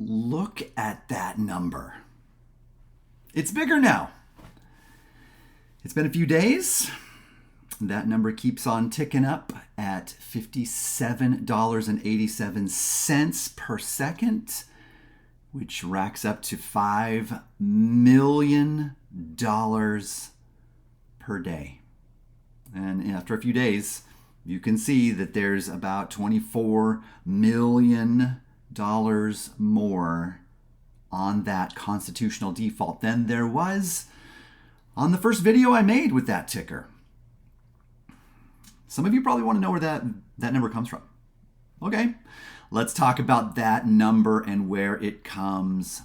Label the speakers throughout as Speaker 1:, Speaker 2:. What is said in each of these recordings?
Speaker 1: look at that number. It's bigger now. It's been a few days. That number keeps on ticking up at $57.87 per second, which racks up to $5 million per day. And after a few days, you can see that there's about $24 million more on that constitutional default than there was on the first video I made with that ticker. Some of you probably want to know where that number comes from. Okay, let's talk about that number and where it comes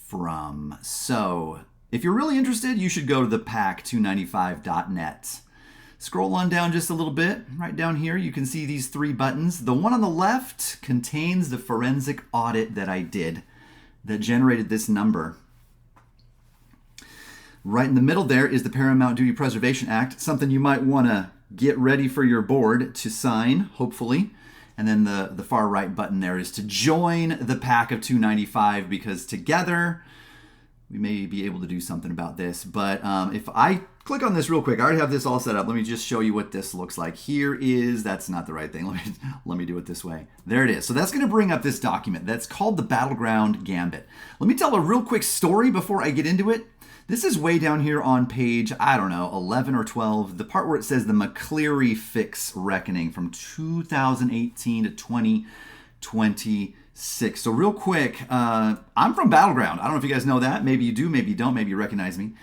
Speaker 1: from. So, if you're really interested, you should go to thepack295.net. Scroll on down just a little bit. Right down here, you can see these three buttons. The one on the left contains the forensic audit that I did that generated this number. Right in the middle there is the Paramount Duty Preservation Act, something you might want to get ready for your board to sign, hopefully. And then the far right button there is to join the pack of 295, because together we may be able to do something about this. But if I click on this real quick, I already have this all set up. Let me just show you what this looks like. Here is, that's not the right thing. Let me do it this way. There it is. So that's going to bring up this document that's called the Battle Ground Gambit. Let me tell a real quick story before I get into it. This is way down here on page, 11 or 12, the part where it says the McCleary fix reckoning from 2018 to 2026. So real quick, I'm from Battle Ground. I don't know if you guys know that. Maybe you do, maybe you don't, maybe you recognize me.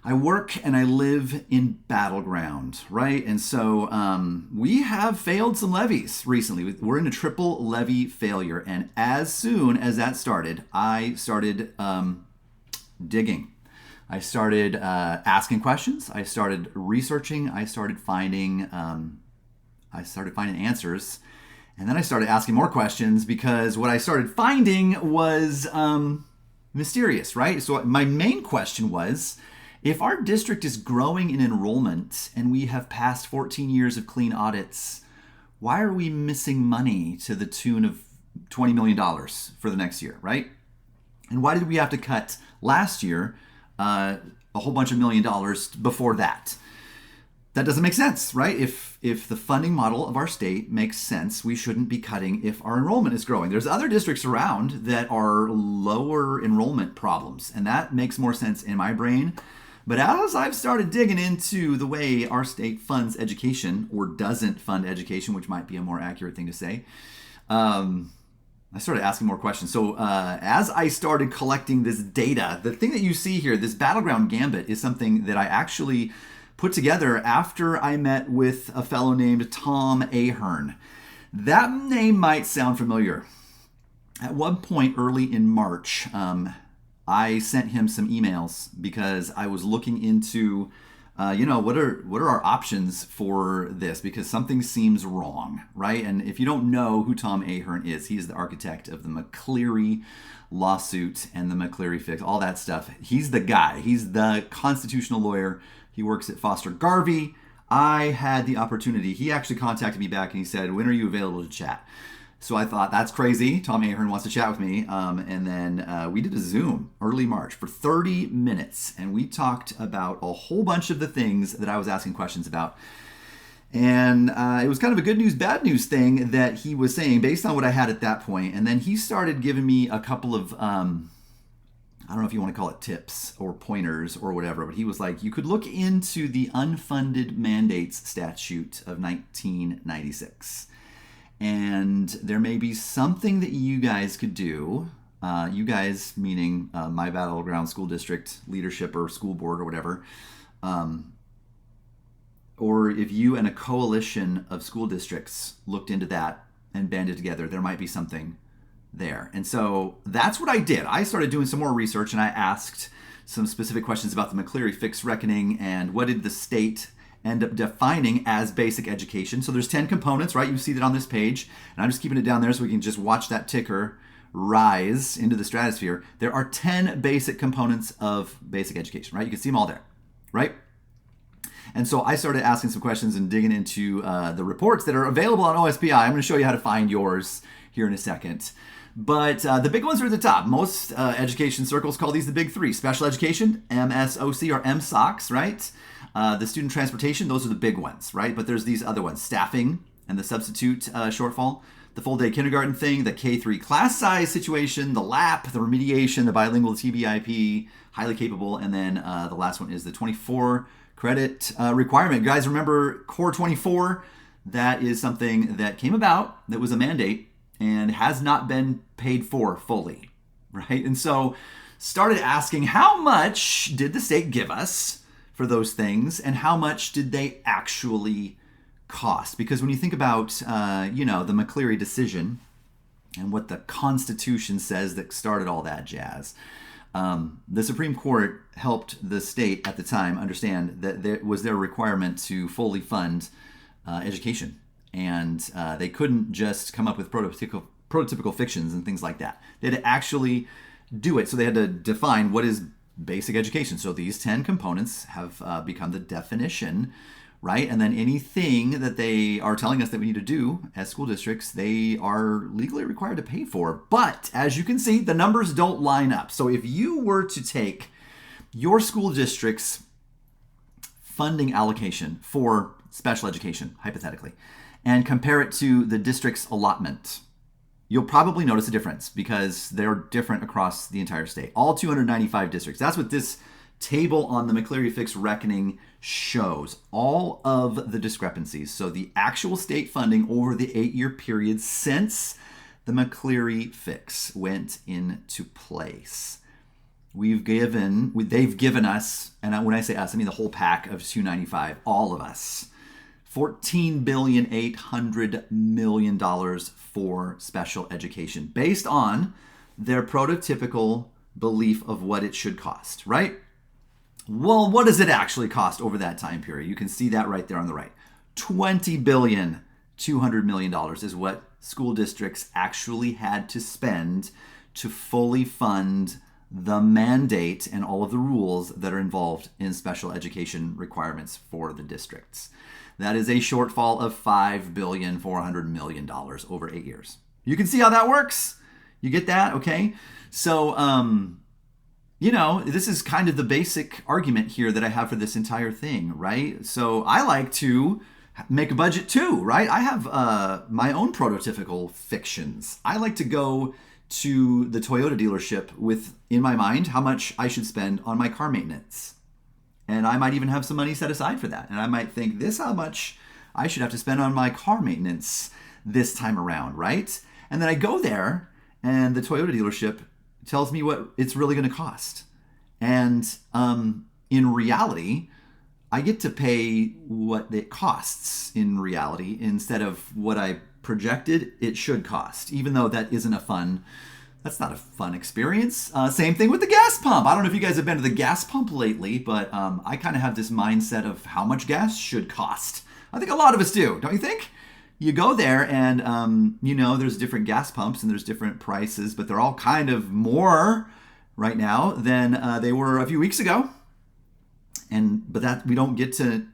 Speaker 1: I work and I live in Battle Ground, right? And so we have failed some levies recently. We're in a triple levy failure. And as soon as that started, I started digging. I started asking questions. I started researching. I started finding answers. And then I started asking more questions, because what I started finding was mysterious, right? So my main question was, if our district is growing in enrollment and we have passed 14 years of clean audits, why are we missing money to the tune of $20 million for the next year, right? And why did we have to cut last year a whole bunch of $1 million before that? That doesn't make sense, right? If the funding model of our state makes sense, we shouldn't be cutting if our enrollment is growing. There's other districts around that are lower enrollment problems, and that makes more sense in my brain. But as I've started digging into the way our state funds education, or doesn't fund education, which might be a more accurate thing to say, I started asking more questions. So as I started collecting this data, the thing that you see here, this Battle Ground Gambit, is something that I actually put together after I met with a fellow named Tom Ahearne. That name might sound familiar. At one point early in March, I sent him some emails because I was looking into, what are our options for this? Because something seems wrong, right? And if you don't know who Tom Ahearne is, he's the architect of the McCleary lawsuit and the McCleary fix, all that stuff. He's the guy. He's the constitutional lawyer. He works at Foster Garvey. I had the opportunity. He actually contacted me back and he said, "When are you available to chat?" So I thought, that's crazy. Tom Ahearne wants to chat with me. And then we did a Zoom early March for 30 minutes. And we talked about a whole bunch of the things that I was asking questions about. And it was kind of a good news, bad news thing that he was saying based on what I had at that point. And then he started giving me a couple of, I don't know if you want to call it tips or pointers or whatever, but he was like, you could look into the unfunded mandates statute of 1996. And there may be something that you guys could do, you guys meaning my Battle Ground School District leadership or school board or whatever, or if you and a coalition of school districts looked into that and banded together, there might be something there. And so that's what I did. I started doing some more research and I asked some specific questions about the McCleary fixed reckoning and what did the state end up defining as basic education. So there's 10 components, right? You see that on this page. And I'm just keeping it down there so we can just watch that ticker rise into the stratosphere. There are 10 basic components of basic education, right? You can see them all there, right? And so I started asking some questions and digging into the reports that are available on OSPI. I'm going to show you how to find yours here in a second. But the big ones are at the top. Most education circles call these the big three. Special education, MSOC or MSOCs, right? The student transportation, those are the big ones, right? But there's these other ones, staffing and the substitute shortfall, the full day kindergarten thing, the K-3 class size situation, the LAP, the remediation, the bilingual TBIP, highly capable, and then the last one is the 24 credit requirement. You guys remember Core 24? That is something that came about, that was a mandate, and has not been paid for fully, right? And so started asking, how much did the state give us for those things, and how much did they actually cost? Because when you think about, the McCleary decision and what the Constitution says that started all that jazz, the Supreme Court helped the state at the time understand that there was their requirement to fully fund education. And they couldn't just come up with prototypical fictions and things like that. They had to actually do it. So they had to define what is basic education. So these 10 components have become the definition, right? And then anything that they are telling us that we need to do as school districts, they are legally required to pay for. But as you can see, the numbers don't line up. So if you were to take your school district's funding allocation for special education, hypothetically, and compare it to the district's allotment, you'll probably notice a difference because they're different across the entire state. All 295 districts. That's what this table on the McCleary Fix reckoning shows. All of the discrepancies. So the actual state funding over the 8-year period since the McCleary Fix went into place. They've given us, and when I say us, I mean the whole pack of 295, all of us, $14.8 billion for special education based on their prototypical belief of what it should cost, right? Well, what does it actually cost over that time period? You can see that right there on the right. $20.2 billion is what school districts actually had to spend to fully fund the mandate and all of the rules that are involved in special education requirements for the districts. That is a shortfall of $5.4 billion over 8 years. You can see how that works. You get that? Okay. So, this is kind of the basic argument here that I have for this entire thing, right? So I like to make a budget too, right? I have my own prototypical fictions. I like to go to the Toyota dealership with, in my mind, how much I should spend on my car maintenance. And I might even have some money set aside for that. And I might think, this how much I should have to spend on my car maintenance this time around, right? And then I go there and the Toyota dealership tells me what it's really going to cost. And in reality, I get to pay what it costs in reality instead of what I projected it should cost, even though that's not a fun experience. Same thing with the gas pump. I don't know if you guys have been to the gas pump lately, but I kind of have this mindset of how much gas should cost. I think a lot of us do, don't you think? You go there and, there's different gas pumps and there's different prices, but they're all kind of more right now than they were a few weeks ago. But that we don't get to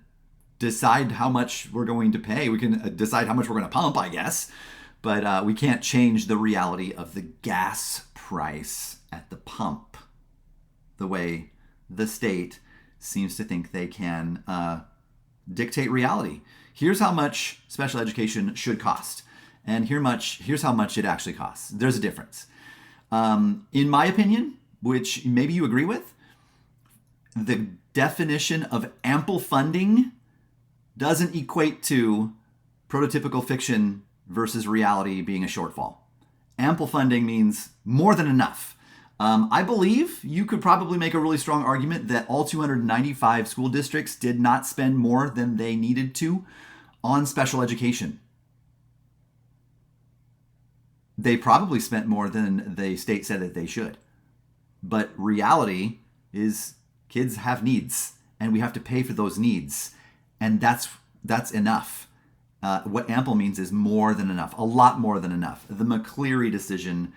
Speaker 1: decide how much we're going to pay. We can decide how much we're going to pump, I guess. But we can't change the reality of the gas price at the pump the way the state seems to think they can dictate reality. Here's how much special education should cost, and here's how much it actually costs. There's a difference. In my opinion, which maybe you agree with, the definition of ample funding doesn't equate to prototypical fiction versus reality being a shortfall. Ample funding means more than enough. I believe you could probably make a really strong argument that all 295 school districts did not spend more than they needed to on special education. They probably spent more than the state said that they should. But reality is kids have needs, and we have to pay for those needs. And that's enough. What ample means is more than enough, a lot more than enough. The McCleary decision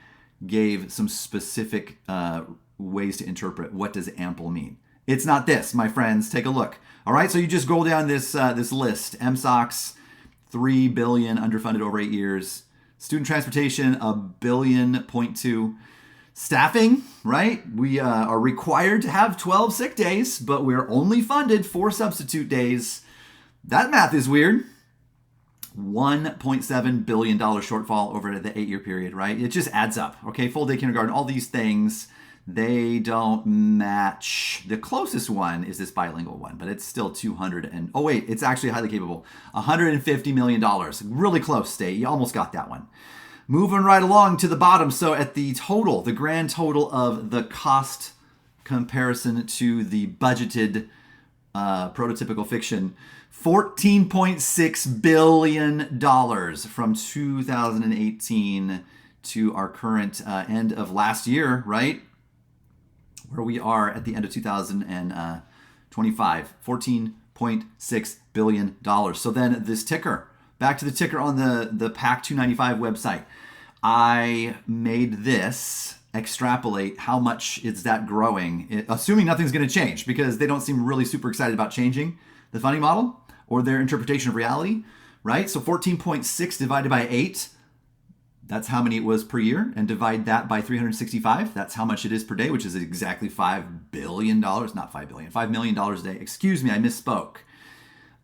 Speaker 1: gave some specific ways to interpret what does ample mean. It's not this, my friends. Take a look. All right, so you just scroll down this list. MSOCs, $3 billion underfunded over 8 years. Student transportation, $1.2 billion. Staffing, right? We are required to have 12 sick days, but we're only funded 4 substitute days. That math is weird. $1.7 billion shortfall over the 8-year period, right? It just adds up, okay? Full day kindergarten, all these things, they don't match. The closest one is this bilingual one, but it's still it's actually highly capable. $150 million, really close, state. You almost got that one. Moving right along to the bottom. So at the grand total of the cost comparison to the budgeted prototypical fiction, $14.6 billion from 2018 to our current end of last year, right? Where we are at the end of 2025, $14.6 billion. So then this ticker, back to the ticker on the PAC 295 website. I made this extrapolate how much is that growing, assuming nothing's going to change, because they don't seem really super excited about changing the funding model or their interpretation of reality, right? So 14.6 divided by 8, that's how many it was per year, and divide that by 365, that's how much it is per day, which is exactly $5 billion, not $5 billion, $5 million a day. Excuse me, I misspoke.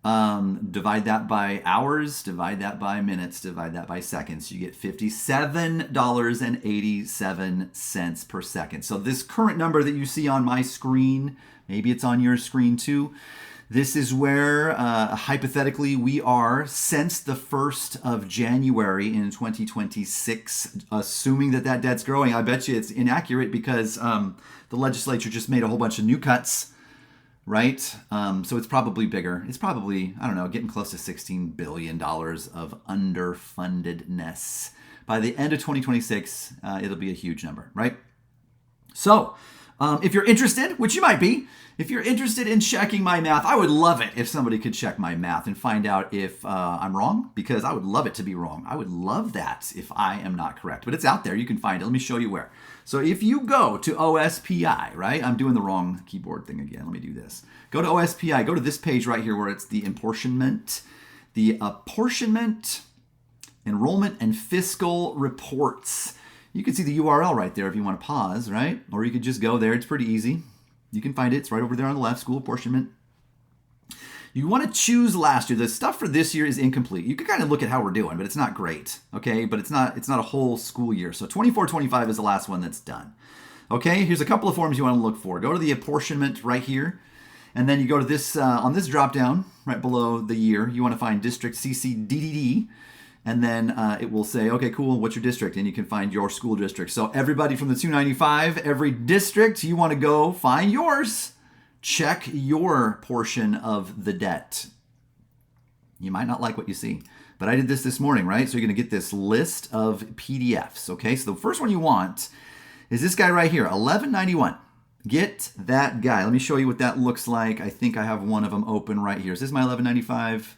Speaker 1: Divide that by hours, divide that by minutes, divide that by seconds. You get $57.87 per second. So this current number that you see on my screen, maybe it's on your screen too, this is where hypothetically we are since the 1st of January in 2026, assuming that debt's growing. I bet you it's inaccurate because the legislature just made a whole bunch of new cuts, right? So it's probably bigger. It's probably, I don't know, getting close to $16 billion of underfundedness. By the end of 2026, it'll be a huge number, right? So if you're interested, which you might be, if you're interested in checking my math, I would love it if somebody could check my math and find out if I'm wrong, because I would love it to be wrong. I would love that if I am not correct, but it's out there. You can find it. Let me show you where. So if you go to OSPI, right? I'm doing the wrong keyboard thing again. Let me do this. Go to OSPI. Go to this page right here where it's the apportionment, enrollment, and fiscal reports. You can see the URL right there if you want to pause, right? Or you could just go there. It's pretty easy. You can find it. It's right over there on the left, school apportionment. You want to choose last year. The stuff for this year is incomplete. You can kind of look at how we're doing, but it's not great, okay? But it's not a whole school year. So 24-25 is the last one that's done. Okay, here's a couple of forms you want to look for. Go to the apportionment right here, and then you go to this, on this drop down right below the year, you want to find district CCDDD, and then it will say, okay, cool, what's your district? And you can find your school district. So everybody from the 295, every district, you want to go find yours. Check your portion of the debt. You might not like what you see, but I did this morning, right? So you're going to get this list of PDFs, okay? So the first one you want is this guy right here, 1191. Get that guy. Let me show you what that looks like. I think I have one of them open right here. Is this my 1195?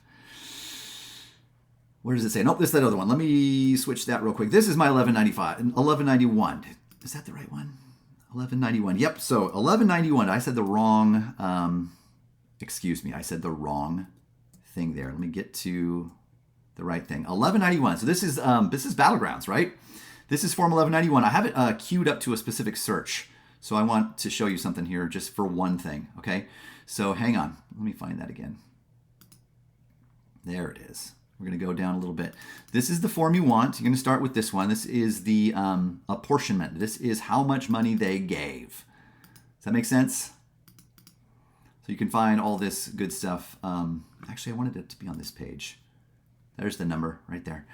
Speaker 1: Where does it say? Nope, this is that other one. Let me switch that real quick. This is my 1191. Is that the right one? 1191. Yep, so 1191. I said the wrong, excuse me, I said the wrong thing there. Let me get to the right thing. 1191. So this is Battlegrounds, right? This is Form 1191. I have it queued up to a specific search. So I want to show you something here just for one thing, okay? So hang on. Let me find that again. There it is. We're going to go down a little bit. This is the form you want. You're going to start with this one. This is the apportionment. This is how much money they gave. Does that make sense? So you can find all this good stuff. Actually, I wanted it to be on this page. There's the number right there.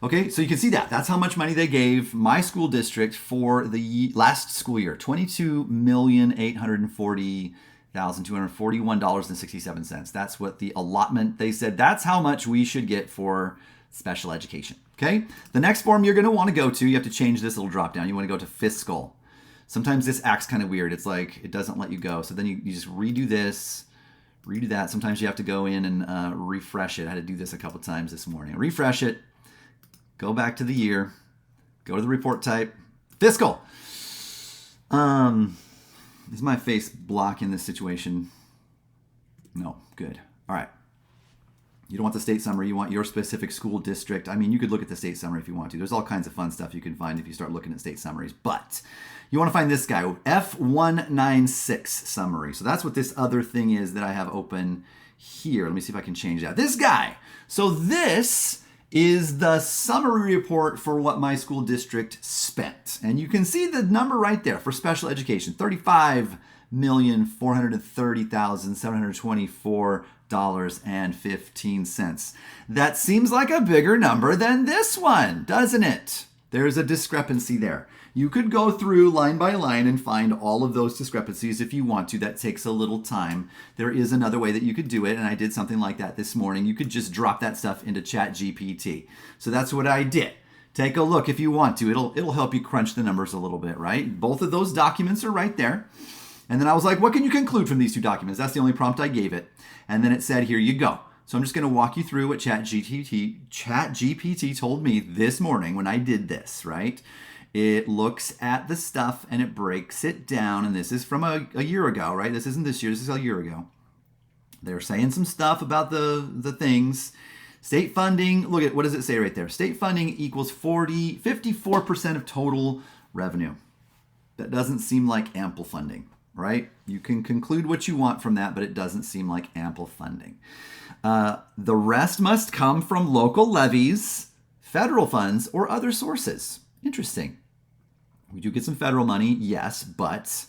Speaker 1: Okay, so you can see that. That's how much money they gave my school district for the last school year. $22,840,241.67. That's what the allotment, they said that's how much we should get for special education. Okay? The next form you're going to want to go to, you have to change this little drop down. You want to go to fiscal. Sometimes this acts kind of weird. It's like it doesn't let you go. So then you just redo this, redo that. Sometimes you have to go in and refresh it. I had to do this a couple times this morning. Refresh it. Go back to the year. Go to the report type. Fiscal. Is my face blocking this situation? No. Good. All right. You don't want the state summary. You want your specific school district. I mean, you could look at the state summary if you want to. There's all kinds of fun stuff you can find if you start looking at state summaries. But you want to find this guy, F196 summary. So that's what this other thing is that I have open here. Let me see if I can change that. This guy. So this is the summary report for what my school district spent. And you can see the number right there for special education, $35,430,724.15. That seems like a bigger number than this one, doesn't it? There's a discrepancy there. You could go through line by line and find all of those discrepancies if you want to. That takes a little time. There is another way that you could do it, and I did something like that this morning. You could just drop that stuff into ChatGPT. So that's what I did. Take a look if you want to. It'll help you crunch the numbers a little bit, right? Both of those documents are right there. And then I was like, what can you conclude from these two documents? That's the only prompt I gave it. And then it said, here you go. So I'm just going to walk you through what ChatGPT told me this morning when I did this, right? It looks at the stuff and it breaks it down. And this is from a year ago, right? This isn't this year. This is a year ago. They're saying some stuff about the things. State funding, look at, what does it say right there? State funding equals 54% of total revenue. That doesn't seem like ample funding, right? You can conclude what you want from that, but it doesn't seem like ample funding. The rest must come from local levies, federal funds, or other sources. Interesting. We do get some federal money, yes, but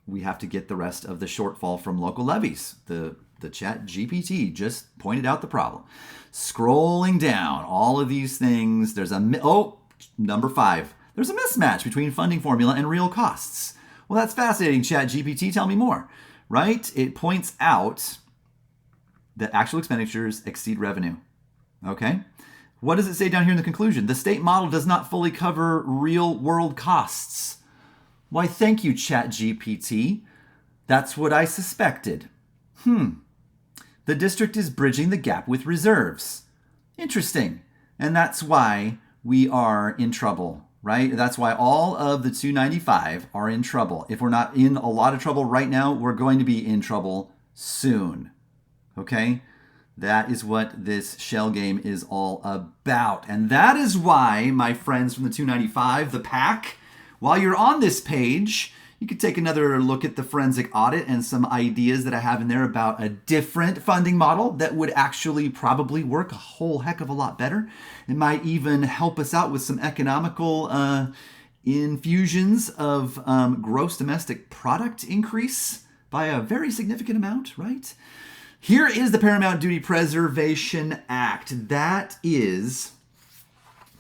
Speaker 1: we have to get the rest of the shortfall from local levies. The ChatGPT just pointed out the problem. Scrolling down all of these things, there's number 5. There's a mismatch between funding formula and real costs. Well, that's fascinating, ChatGPT. Tell me more, right? It points out that actual expenditures exceed revenue. Okay? What does it say down here in the conclusion? The state model does not fully cover real world costs. Why, thank you, ChatGPT. That's what I suspected. The district is bridging the gap with reserves. Interesting. And that's why we are in trouble, right? That's why all of the 295 are in trouble. If we're not in a lot of trouble right now, we're going to be in trouble soon. Okay? That is what this shell game is all about. And that is why, my friends from the 295, the pack, while you're on this page, you could take another look at the forensic audit and some ideas that I have in there about a different funding model that would actually probably work a whole heck of a lot better. It might even help us out with some economical infusions of gross domestic product increase by a very significant amount, right? Here is the Paramount Duty Preservation Act. That is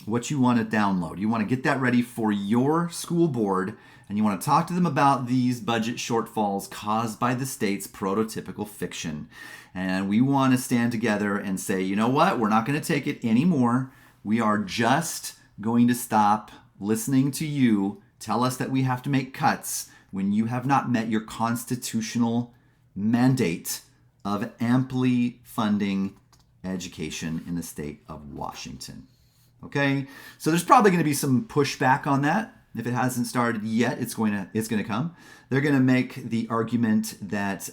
Speaker 1: what you want to download. You want to get that ready for your school board, and you want to talk to them about these budget shortfalls caused by the state's prototypical fiction. And we want to stand together and say, you know what? We're not going to take it anymore. We are just going to stop listening to you tell us that we have to make cuts when you have not met your constitutional mandate of amply funding education in the state of Washington. Okay? So there's probably going to be some pushback on that. If it hasn't started yet, it's going to come. They're going to make the argument that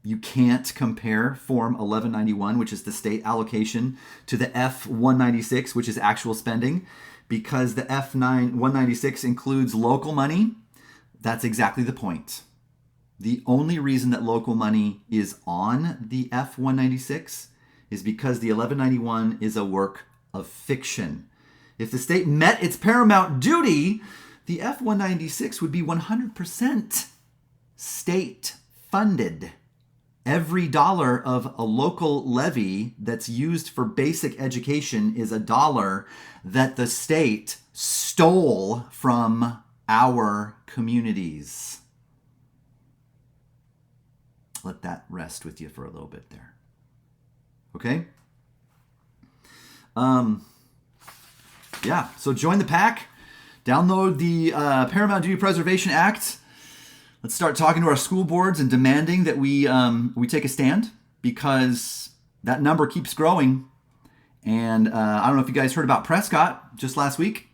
Speaker 1: you can't compare Form 1191, which is the state allocation, to the F196, which is actual spending, because the F196 includes local money. That's exactly the point. The only reason that local money is on the F196 is because the 1191 is a work of fiction. If the state met its paramount duty, the F196 would be 100% state funded. Every dollar of a local levy that's used for basic education is a dollar that the state stole from our communities. Let that rest with you for a little bit there. Okay? Yeah, so join the pack. Download the Paramount Duty Preservation Act. Let's start talking to our school boards and demanding that we take a stand, because that number keeps growing. And I don't know if you guys heard about Prescott just last week.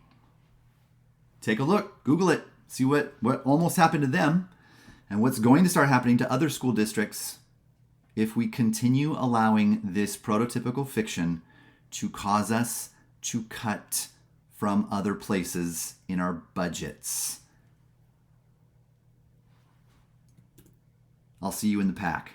Speaker 1: Take a look. Google it. See what almost happened to them and what's going to start happening to other school districts if we continue allowing this prototypical fiction to cause us to cut from other places in our budgets. I'll see you in the pack.